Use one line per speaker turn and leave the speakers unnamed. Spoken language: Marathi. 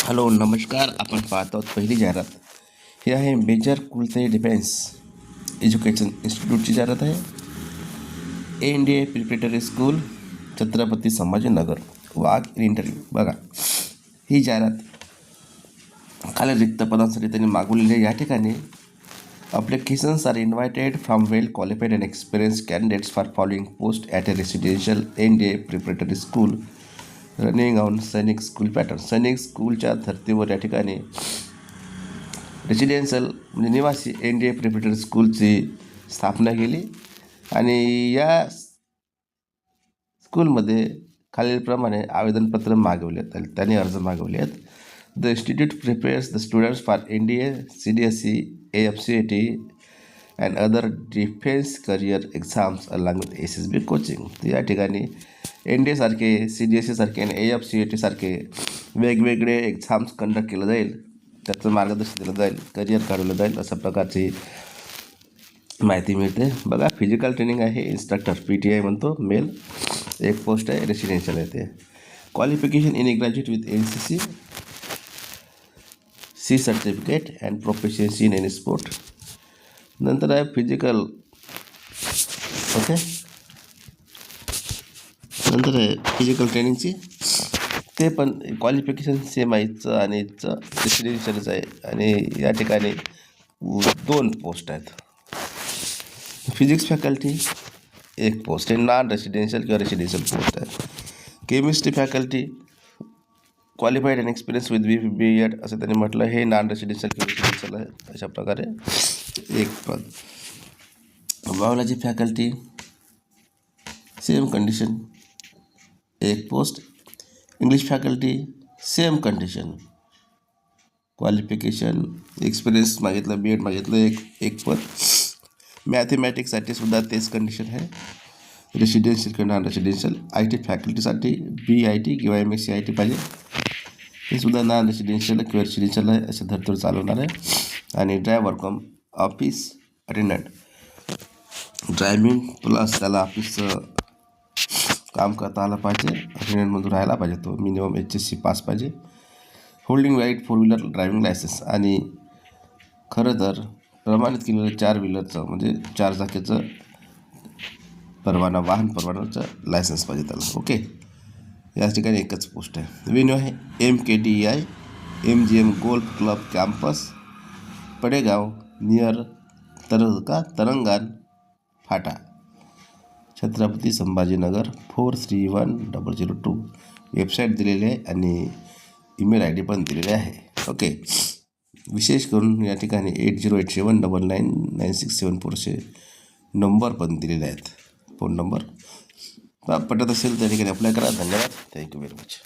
हॅलो नमस्कार. आपण पाहत आहोत पहिली जाहिरात. ही आहे मेजर कुलते डिफेन्स एज्युकेशन इन्स्टिट्यूटची जाहिरात आहे. NDA preparatory school Chhatrapati Sambhajinagar walk interview. बघा ही जाहिरात खाली रिक्त पदांसाठी त्यांनी मागवलेली आहे. या ठिकाणी applications are invited from well qualified and experience candidates for following post at a residential NDA preparatory school running on Sainik school pattern. Sainik स्कूलच्या धर्तीवर या ठिकाणी रेसिडेन्शियल म्हणजे निवासी NDA प्रिपरेटरी स्कूलची स्थापना केली आणि या स्कूलमध्ये खालीलप्रमाणे आवेदनपत्र मागवले आहेत. त्यांनी अर्ज मागवले आहेत. The institute prepares the students for NDA, CDSE, AFCET and other defence career exams along with SSB coaching. तर या ठिकाणी NDA सारखे CDSE सारखे आणि AFCET सारखे वेगवेगळे एक्झाम्स कंडक्ट केलं जाईल, त्याचं मार्गदर्शन दिलं जाईल, करिअर काढवलं जाईल, अशा प्रकारची माहिती मिळते. बघा फिजिकल ट्रेनिंग आहे, इन्स्ट्रक्टर PTI म्हणतो, मेल. एक पोस्ट आहे, रेसिडेन्शियल आहे. ते qualification in graduate with NCC, C certificate and proficiency in any sport. नंतर आहे फिजिकल, ओके. नंतर आहे फिजिकल ट्रेनिंगची, ते पण क्वालिफिकेशन सेम आहे इथचं आणि इथचं रेसिडेन्शियलच आहे. आणि या ठिकाणी 2 पोस्ट आहेत. फिजिक्स फॅकल्टी एक पोस्ट आहे, नॉन रेसिडेन्शियल किंवा रेसिडेन्शियल पोस्ट आहे. Chemistry faculty qualified and experience with B.Ed असं त्यांनी म्हटलं. हे नॉन रेसिडेन्शियल किंवा रेसिडेन्शियल आहे. अशा प्रकारे एक पद. बायोलॉजी फॅकल्टी सेम कंडिशन, एक post. English faculty same condition, qualification experience मागितलं, B.Ed मागितलं, एक पद. मॅथमॅटिक्ससाठी सुद्धा तेच कंडिशन आहे, रेसिडेन्शियल किंवा नॉन रेसिडेन्शियल. IT फॅकल्टीसाठी BIT किंवा MSc IT पाहिजे, हे सुद्धा नॉन रेसिडेन्शियल किंवा रेसिडेन्शियल आहे, अशा धर्तीवर चालवणार आहे. आणि ड्रायव्हर कम ऑफिस अटेंडंट, ड्रायव्हिंग प्लस त्याला ऑफिसचं काम करता आलं पाहिजे, अटेंडंटमधून राहायला पाहिजे, तो मिनिमम HSC पास पाहिजे. Holding white 4 wheeler driving licence. आणि खरं तर प्रमाणित केलेलं 4 व्हीलरचं म्हणजे 4 चाकीचं परवाना, वाहन परवानाचं लायसन्स पाहिजे त्याला, ओके. या ठिकाणी एकच पोस्ट आहे. वेन्यू आहे MKDEI MGM golf club campus, Padegaon, near Tarangan फाटा, छत्रपती संभाजीनगर 431002. वेबसाईट दिलेली आहे आणि ईमेल ID पण दिलेले आहे, ओके. विशेष करून या ठिकाणी 8087999674 असे नंबर पण दिलेले आहेत, फोन नंबर. पटत असेल त्या ठिकाणी अप्लाय करा. धन्यवाद. Thank you very much.